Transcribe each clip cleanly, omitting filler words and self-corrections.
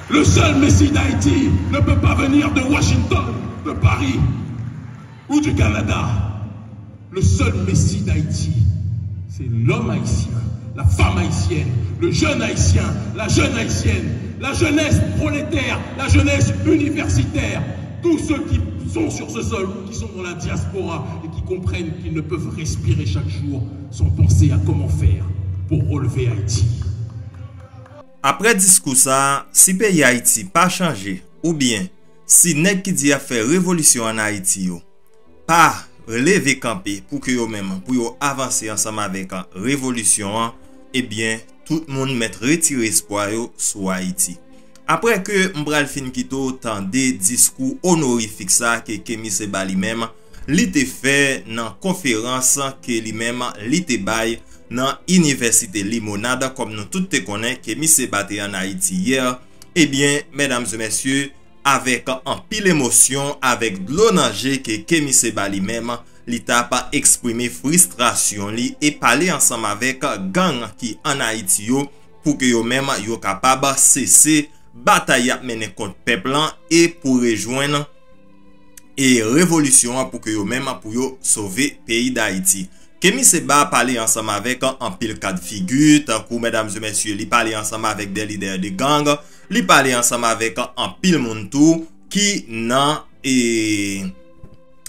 Le seul Messie d'Haïti ne peut pas venir de Washington, de Paris ou du Canada. Le seul Messie d'Haïti, c'est l'homme haïtien, la femme haïtienne, le jeune haïtien, la jeune haïtienne, la jeunesse prolétaire, la jeunesse universitaire, tous ceux qui sont sur ce sol, qui sont dans la diaspora et qui comprennent qu'ils ne peuvent respirer chaque jour sans penser à comment faire pour relever Haïti. Après discours ça, si pays Haïti pas changé ou bien si nèg qui dit a fait révolution en Haïti yo, pas lever camper pour que yo même pour yo avancer ensemble avec révolution, eh bien tout le monde met retirer espoir yo sur Haïti. Après que m'bral fin kito tant des discours honorifiques ça que Kémi Seba lui-même li te fait dans conférence que lui-même li te bay dans Université Limonade comme nous tous te connaissons Kémi Seba en Haïti hier. Eh bien mesdames et messieurs, avec un pile émotion, avec de l'onager que Kémi Seba lui-même li t'a pas exprimé frustration li et parler ensemble avec gang qui en Haïti yo pour que yo même yo capable cesser bataille à mener contre peuple et pour rejoindre et révolution pour que yo même pour yo sauver pays d'Haïti. Kémi Seba parler ensemble avec un pile cas de figure, tant que mesdames et messieurs, li parler ensemble avec des leaders de gang, li parler ensemble avec un pile monde tout qui nan et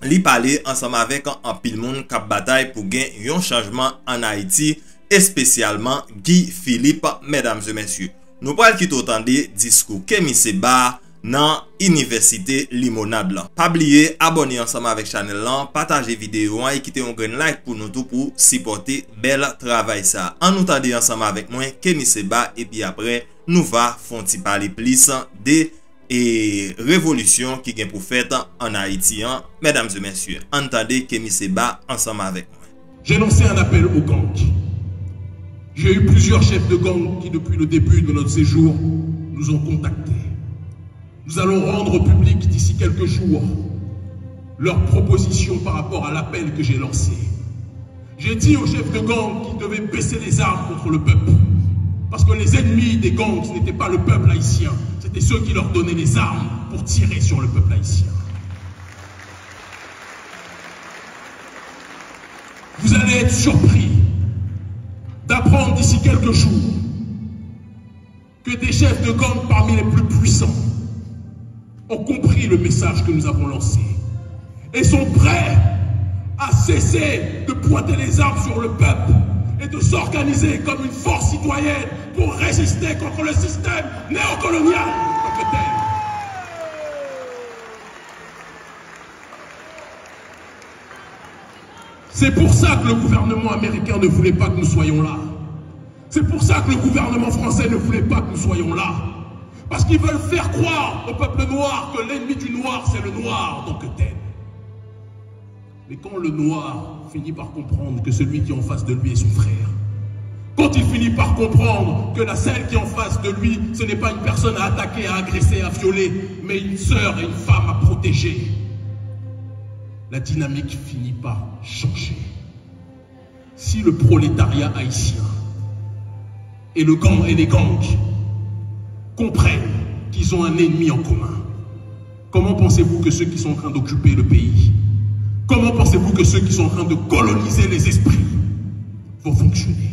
li parler ensemble avec un pile monde qui bataille pour gagner un changement en Haïti et spécialement Guy Philippe, mesdames et messieurs. Nous parlons qui t'entendez discours Kémi Seba dans Université Limonade là. Pas oublier abonner ensemble avec channel là, partager vidéo et quitter un grand like pour nous tout pour supporter bel travail ça. En nous tendez ensemble avec moi Kémi Seba et puis après nous va fonti parler plus des révolutions qui gagne pour faire en Haïti, mesdames et messieurs. Entendez Kémi Seba ensemble avec moi. J'ai lancé un appel aux gangs. J'ai eu plusieurs chefs de gang qui, depuis le début de notre séjour, nous ont contactés. Nous allons rendre public d'ici quelques jours leurs propositions par rapport à l'appel que j'ai lancé. J'ai dit aux chefs de gang qu'ils devaient baisser les armes contre le peuple. Parce que les ennemis des gangs, ce n'était pas le peuple haïtien, c'était ceux qui leur donnaient les armes pour tirer sur le peuple haïtien. Vous allez être surpris d'apprendre d'ici quelques jours que des chefs de gang parmi les plus puissants ont compris le message que nous avons lancé et sont prêts à cesser de pointer les armes sur le peuple et de s'organiser comme une force citoyenne pour résister contre le système néocolonial comme tel. C'est pour ça que le gouvernement américain ne voulait pas que nous soyons là. C'est pour ça que le gouvernement français ne voulait pas que nous soyons là. Parce qu'ils veulent faire croire au peuple noir que l'ennemi du noir, c'est le noir, donc tel. Mais quand le noir finit par comprendre que celui qui est en face de lui est son frère, quand il finit par comprendre que celle qui est en face de lui, ce n'est pas une personne à attaquer, à agresser, à violer, mais une sœur et une femme à protéger, la dynamique finit par changer. Si le prolétariat haïtien et les gangs comprennent qu'ils ont un ennemi en commun, comment pensez-vous que ceux qui sont en train d'occuper le pays, comment pensez-vous que ceux qui sont en train de coloniser les esprits vont fonctionner?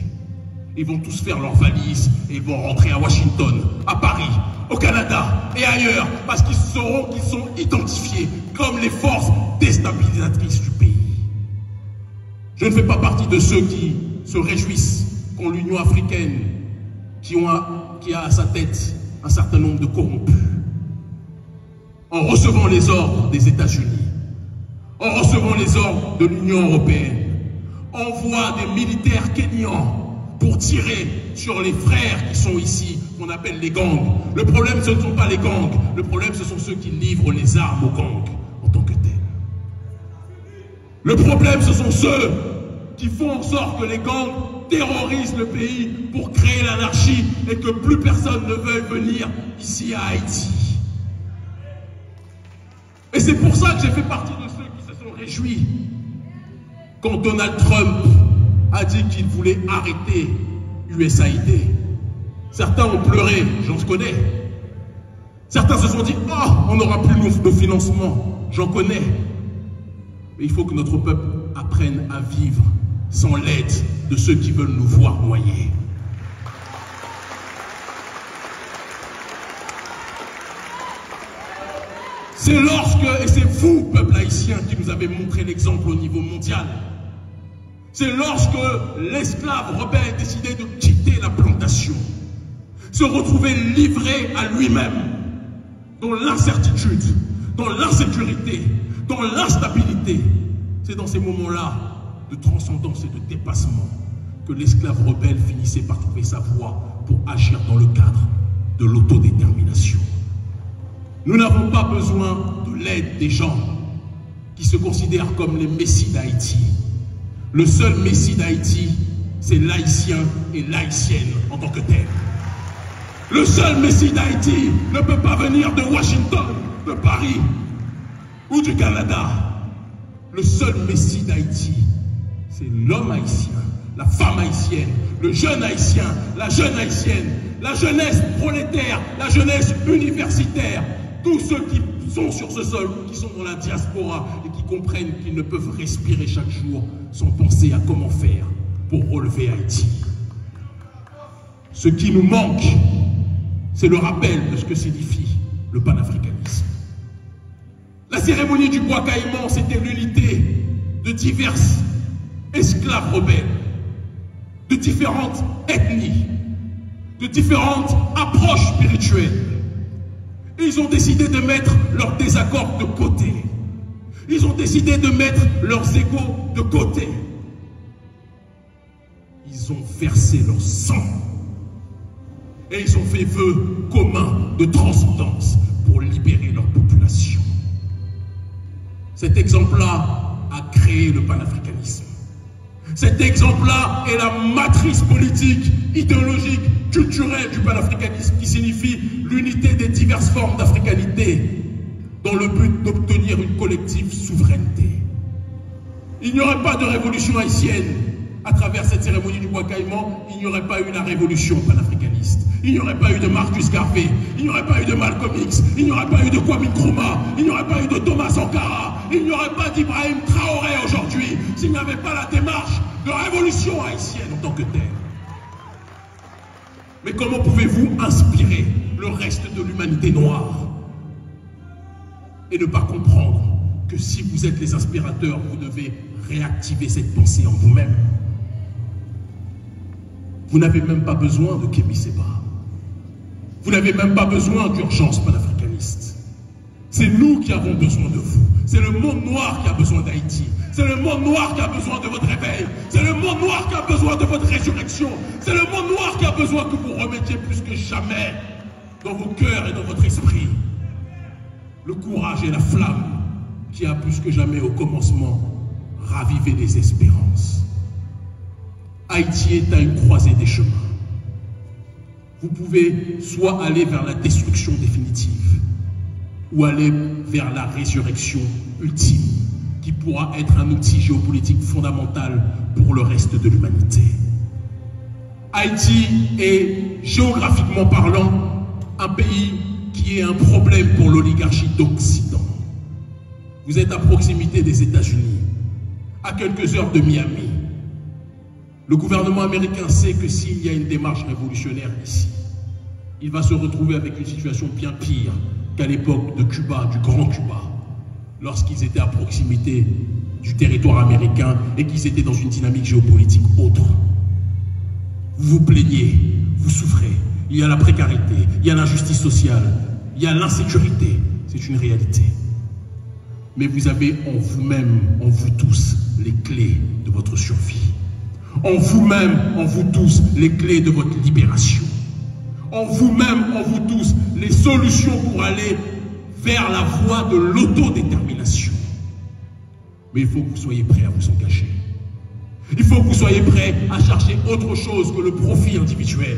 Ils vont tous faire leurs valises et ils vont rentrer à Washington, à Paris, au Canada et ailleurs, parce qu'ils sauront qu'ils sont identifiés comme les forces déstabilisatrices du pays. Je ne fais pas partie de ceux qui se réjouissent quand l'Union africaine, qui a à sa tête un certain nombre de corrompus, en recevant les ordres des États-Unis, en recevant les ordres de l'Union européenne, envoie des militaires kenyans pour tirer sur les frères qui sont ici, qu'on appelle les gangs. Le problème, ce ne sont pas les gangs. Le problème, ce sont ceux qui livrent les armes aux gangs en tant que tels. Le problème, ce sont ceux qui font en sorte que les gangs terrorisent le pays pour créer l'anarchie et que plus personne ne veuille venir ici à Haïti. Et c'est pour ça que j'ai fait partie de ceux qui se sont réjouis quand Donald Trump a dit qu'il voulait arrêter USAID. Certains ont pleuré, j'en connais. Certains se sont dit, oh, on n'aura plus nos financements. J'en connais. Mais il faut que notre peuple apprenne à vivre sans l'aide de ceux qui veulent nous voir noyer. C'est lorsque, et c'est vous, peuple haïtien, qui nous avez montré l'exemple au niveau mondial. C'est lorsque l'esclave rebelle a décidé de quitter la plantation, se retrouver livré à lui-même, dans l'incertitude, dans l'insécurité, dans l'instabilité. C'est dans ces moments-là de transcendance et de dépassement que l'esclave rebelle finissait par trouver sa voie pour agir dans le cadre de l'autodétermination. Nous n'avons pas besoin de l'aide des gens qui se considèrent comme les messies d'Haïti. Le seul messie d'Haïti, c'est l'haïtien et l'haïtienne en tant que tel. Le seul messie d'Haïti ne peut pas venir de Washington, de Paris ou du Canada. Le seul messie d'Haïti, c'est l'homme haïtien, la femme haïtienne, le jeune haïtien, la jeune haïtienne, la jeunesse prolétaire, la jeunesse universitaire. Tous ceux qui sont sur ce sol, qui sont dans la diaspora et qui comprennent qu'ils ne peuvent respirer chaque jour sans penser à comment faire pour relever Haïti. Ce qui nous manque, c'est le rappel de ce que signifie le panafricanisme. La cérémonie du bois caïman, c'était l'unité de diverses esclaves rebelles, de différentes ethnies, de différentes approches spirituelles. Ils ont décidé de mettre leurs désaccords de côté. Ils ont décidé de mettre leurs égos de côté. Ils ont versé leur sang. Et ils ont fait vœu commun de transcendance pour libérer leur population. Cet exemple-là a créé le panafricanisme. Cet exemple-là est la matrice politique, idéologique, culturelle du panafricanisme qui signifie l'unité des diverses formes d'africanité dans le but d'obtenir une collective souveraineté. Il n'y aurait pas de révolution haïtienne à travers cette cérémonie du bois caïman, il n'y aurait pas eu la révolution panafricaniste. Il n'y aurait pas eu de Marcus Garvey, il n'y aurait pas eu de Malcolm X, il n'y aurait pas eu de Kwame Nkrumah, il n'y aurait pas eu de Thomas Sankara, il n'y aurait pas d'Ibrahim Traoré aujourd'hui s'il n'y avait pas la démarche de révolution haïtienne en tant que telle. Mais comment pouvez-vous inspirer le reste de l'humanité noire et ne pas comprendre que si vous êtes les inspirateurs, vous devez réactiver cette pensée en vous-même? Vous n'avez même pas besoin de Kémy Séba. Vous n'avez même pas besoin d'urgence panafricaniste. C'est nous qui avons besoin de vous. C'est le monde noir qui a besoin d'Haïti. C'est le monde noir qui a besoin de votre réveil. C'est le monde noir qui a besoin de votre résurrection. C'est le monde noir qui a besoin que vous remettiez plus que jamais dans vos cœurs et dans votre esprit le courage et la flamme qui a plus que jamais au commencement ravivé les espérances. Haïti est à une croisée des chemins. Vous pouvez soit aller vers la destruction définitive ou aller vers la résurrection ultime qui pourra être un outil géopolitique fondamental pour le reste de l'humanité. Haïti est, géographiquement parlant, un pays qui est un problème pour l'oligarchie d'Occident. Vous êtes à proximité des États-Unis, à quelques heures de Miami. Le gouvernement américain sait que s'il y a une démarche révolutionnaire ici, il va se retrouver avec une situation bien pire qu'à l'époque de Cuba, du Grand Cuba, lorsqu'ils étaient à proximité du territoire américain et qu'ils étaient dans une dynamique géopolitique autre. Vous vous plaignez, vous souffrez, il y a la précarité, il y a l'injustice sociale, il y a l'insécurité, c'est une réalité. Mais vous avez en vous-même, en vous tous, les clés de votre survie. En vous-même, en vous tous, les clés de votre libération. En vous-même, en vous tous, les solutions pour aller vers la voie de l'autodétermination. Mais il faut que vous soyez prêts à vous engager. Il faut que vous soyez prêts à chercher autre chose que le profit individuel.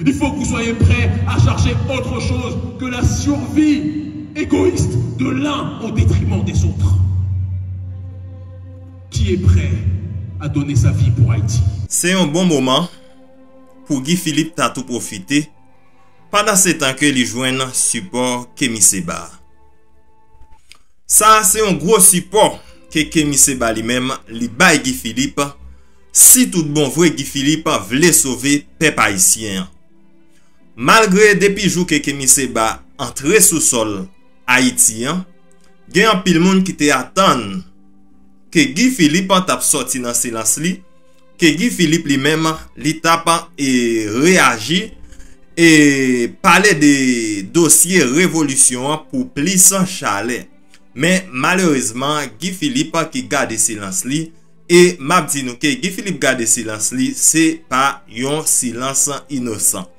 Il faut que vous soyez prêts à chercher autre chose que la survie égoïste de l'un au détriment des autres. Qui est prêt à donner sa vie pour Haïti? C'est un bon moment pour Guy Philippe Tatou profiter pendant ce temps que li joignent support Kemi Seba. Ça c'est un gros support que Kemi Seba lui-même li bay Guy Philippe si tout bon vrai Guy Philippe voulait sauver peuple haïtien. Malgré depuis jour que Kemi Seba entré sous sol haïtien, gen un pile monde qui te attend que Guy Philippe tap sorti dans silence li, que Guy Philippe lui-même li tap et réagi et parler de dossier révolution pour plus sans chalet. Mais malheureusement, Guy Philippe qui garde silence li et m'a dit nous que Guy Philippe garde silence li, c'est pas un silence innocent.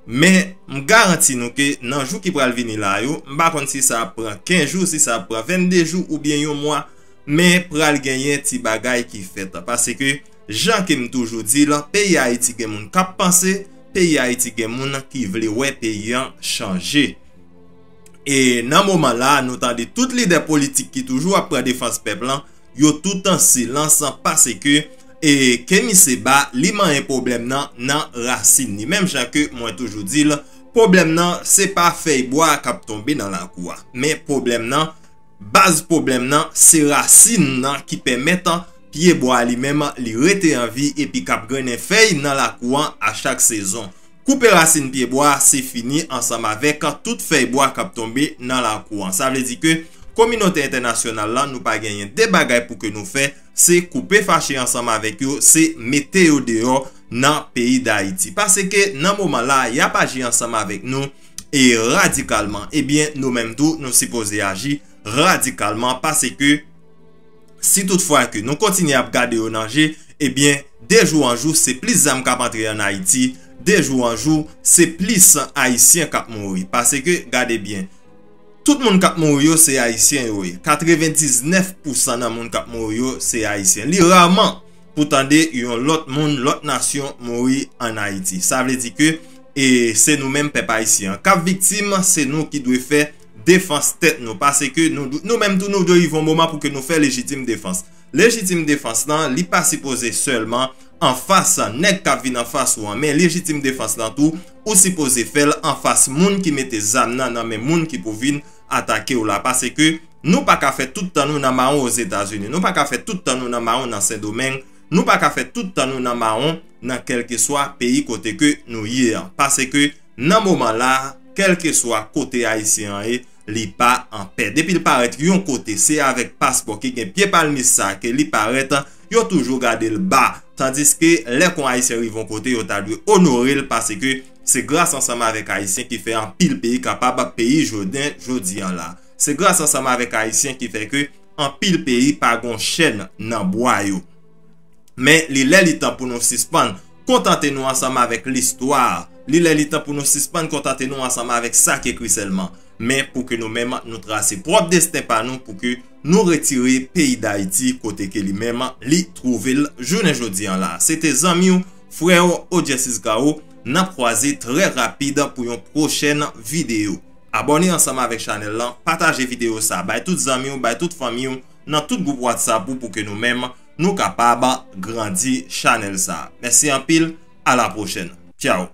Mais je garantis nous que dans le jour qui pral venir là yo, m'pa konn si ça prend 15 jours, si ça prend 22 jours ou bien un mois, mais pral gagner ti bagay qui fait parce que Jean qui me toujours dit là, pays Haïti gen moun k'ap penser, pays Haïti gen moun qui vle ouais pays changer. Et dans moment là, nous tendez toutes les leaders politiques qui toujours après défense peuple yo tout en silence parce que et Kemi Seba li man un problème nan racine ni même Jean que moi toujours dit là, problème nan c'est pas feuille bois k'ap tomber dans la cour, mais problème nan base problème nan c'est racine nan qui permettent pied bois lui-même li rete en vie et puis k'ap grainer feuille dans la cour à chaque saison. Couper racine pied bois c'est fini ensemble avec toute feuille bois k'ap tomber dans la cour. Ça veut dire que communauté internationale là nous pas gagner des bagages pour que nous fait, c'est couper fâché ensemble avec eux, c'est mettre eux dehors dans pays d'Haïti parce que dans moment là il y a pas agir ensemble avec nous et radicalement, et bien nous mêmes tout nous supposons agir radicalement parce que si toutefois que nous continuons à garder au danger, et bien de jour en jour c'est plus d'âmes qui entrer en Haïti, de jour en jour c'est plus haïtien qui mourir parce que regardez bien, tout le monde qui mourir c'est haïtien, 99% dans monde qui mourir c'est haïtien. Li rarement pourtant yon l'autre monde, l'autre nation mourir en Haïti. Ça veut dire que et c'est nous-mêmes peuple haïtien. Cap victime, c'est nous qui devons faire défense tête nous parce que nous-mêmes tout nous devons un moment pour que nous fassions légitime défense. Légitime défense là, li pas supposé seulement en face nèg ka vinn en face ou mais légitime défense là tout ou supposé faire en face moun qui mette zam nan mais moun qui pour vinn attaquer ou là parce que nous pas qu'à faire tout le temps nous dans marron aux États-Unis, nous pas qu'à faire tout le temps nous dans marron dans Saint-Domingue, nous pas qu'à faire tout le temps nous dans marron dans quel que soit pays côté que nous hier parce que dans moment là quel que soit côté haïtien et li pas en paix depuis il paraît yon côté c'est avec passeport qui gen pied palmis ça que li paraît yo toujours garder le bas tandis que les con haïtiens vont côté yo ta dû honorer parce que c'est grâce ensemble avec haïtien qui fait un pile pays capable pays Jordan jodian là, c'est grâce ensemble avec haïtien qui fait que en pile pays pas gon chaîne nan bois yo. Mais li temps pour nous suspendre, contentez-nous ensemble avec l'histoire, li temps pour nous suspendre, contentez-nous ensemble avec ça qui écrit seulement, mais pour que nous-mêmes nous tracer propre destin par nous pour que nous retirer pays d'Haïti côté que lui-même li trouver journée jodian là. C'était Zamiou frère Ojesis Gao, n'a croisé très rapide pour une prochaine vidéo. Abonnez ensemble avec channel là, partagez vidéo ça, by toutes amis, by toute famille, dans tout groupe WhatsApp pour que nous-mêmes nous capables grandir channel ça. Merci en pile, à la prochaine. Ciao.